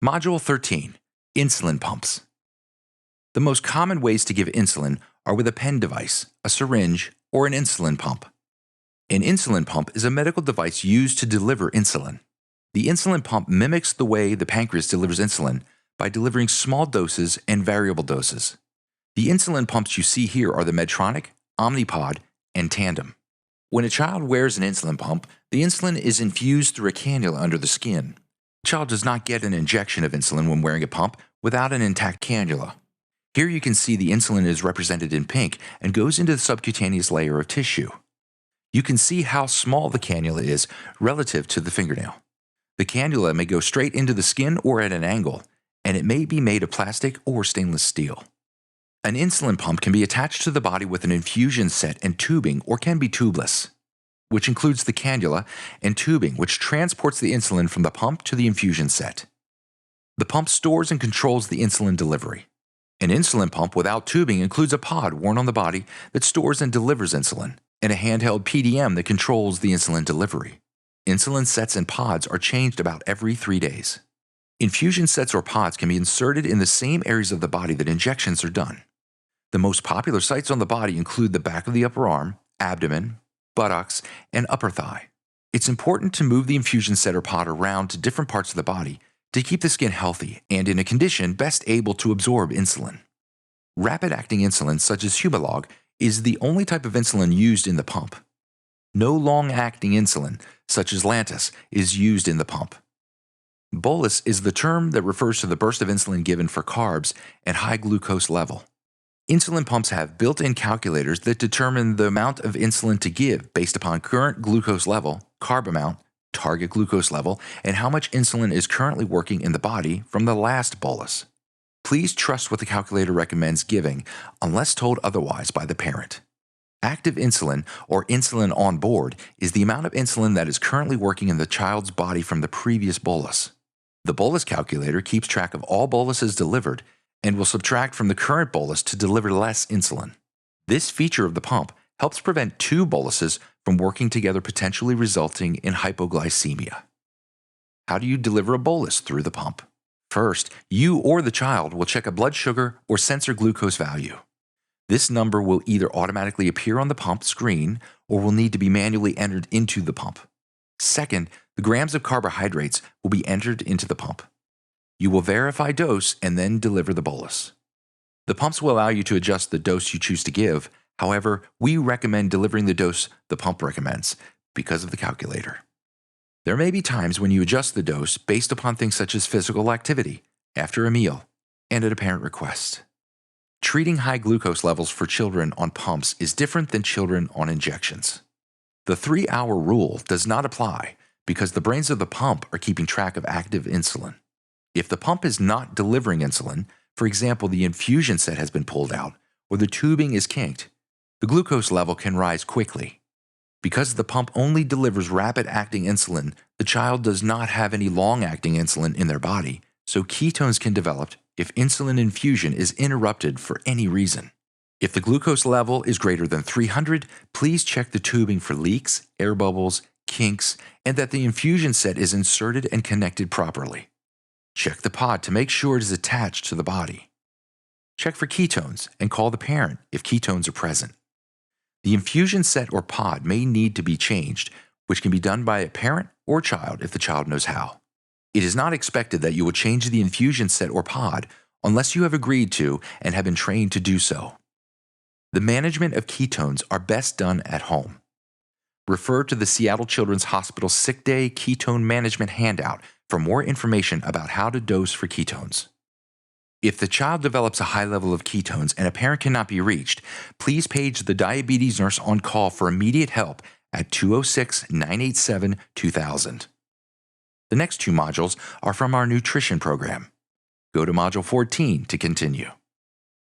Module 13. Insulin Pumps. The most common ways to give insulin are with a pen device, a syringe, or an insulin pump. An insulin pump is a medical device used to deliver insulin. The insulin pump mimics the way the pancreas delivers insulin by delivering small doses and variable doses. The insulin pumps you see here are the Medtronic, Omnipod, and Tandem. When a child wears an insulin pump, the insulin is infused through a cannula under the skin. The child does not get an injection of insulin when wearing a pump without an intact cannula. Here you can see the insulin is represented in pink and goes into the subcutaneous layer of tissue. You can see how small the cannula is relative to the fingernail. The cannula may go straight into the skin or at an angle, and it may be made of plastic or stainless steel. An insulin pump can be attached to the body with an infusion set and tubing or can be tubeless, which includes the cannula and tubing which transports the insulin from the pump to the infusion set. The pump stores and controls the insulin delivery. An insulin pump without tubing includes a pod worn on the body that stores and delivers insulin, and a handheld PDM that controls the insulin delivery. Insulin sets and pods are changed about every 3 days. Infusion sets or pods can be inserted in the same areas of the body that injections are done. The most popular sites on the body include the back of the upper arm, abdomen, buttocks, and upper thigh. It's important to move the infusion set or pod around to different parts of the body to keep the skin healthy and in a condition best able to absorb insulin. Rapid-acting insulin, such as Humalog, is the only type of insulin used in the pump. No long-acting insulin, such as Lantus, is used in the pump. Bolus is the term that refers to the burst of insulin given for carbs and high glucose level. Insulin pumps have built-in calculators that determine the amount of insulin to give based upon current glucose level, carb amount, target glucose level, and how much insulin is currently working in the body from the last bolus. Please trust what the calculator recommends giving unless told otherwise by the parent. Active insulin, or insulin on board, is the amount of insulin that is currently working in the child's body from the previous bolus. The bolus calculator keeps track of all boluses delivered and will subtract from the current bolus to deliver less insulin. This feature of the pump helps prevent 2 boluses from working together, potentially resulting in hypoglycemia. How do you deliver a bolus through the pump? First, you or the child will check a blood sugar or sensor glucose value. This number will either automatically appear on the pump screen or will need to be manually entered into the pump. Second, the grams of carbohydrates will be entered into the pump. You will verify dose and then deliver the bolus. The pumps will allow you to adjust the dose you choose to give. However, we recommend delivering the dose the pump recommends because of the calculator. There may be times when you adjust the dose based upon things such as physical activity, after a meal, and at a parent request. Treating high glucose levels for children on pumps is different than children on injections. The 3-hour rule does not apply because the brains of the pump are keeping track of active insulin. If the pump is not delivering insulin, for example, the infusion set has been pulled out or the tubing is kinked, the glucose level can rise quickly. Because the pump only delivers rapid-acting insulin, the child does not have any long-acting insulin in their body, so ketones can develop if insulin infusion is interrupted for any reason. If the glucose level is greater than 300, please check the tubing for leaks, air bubbles, kinks, and that the infusion set is inserted and connected properly. Check the pod to make sure it is attached to the body. Check for ketones and call the parent if ketones are present. The infusion set or pod may need to be changed, which can be done by a parent or child if the child knows how. It is not expected that you will change the infusion set or pod unless you have agreed to and have been trained to do so. The management of ketones are best done at home. Refer to the Seattle Children's Hospital Sick Day Ketone Management handout for more information about how to dose for ketones. If the child develops a high level of ketones and a parent cannot be reached, please page the diabetes nurse on call for immediate help at 206-987-2000. The next 2 modules are from our nutrition program. Go to Module 14 to continue.